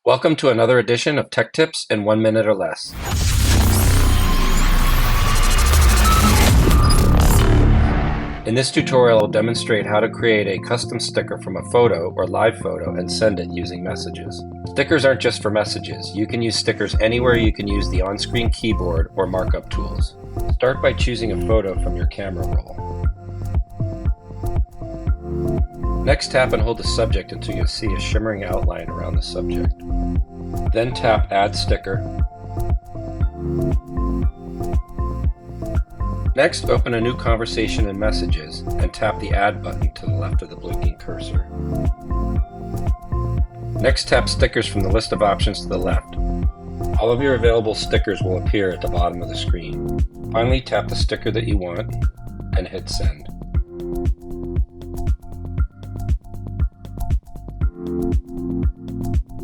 Welcome to another edition of Tech Tips in 1 minute or less. In this tutorial, I'll demonstrate how to create a custom sticker from a photo or live photo and send it using messages. Stickers aren't just for messages. You can use stickers anywhere you can use the on-screen keyboard or markup tools. Start by choosing a photo from your camera roll. Next, tap and hold the subject until you see a shimmering outline around the subject. Then tap Add Sticker. Next, open a new conversation in Messages and tap the Add button to the left of the blinking cursor. Next, tap Stickers from the list of options to the left. All of your available stickers will appear at the bottom of the screen. Finally, tap the sticker that you want and hit Send.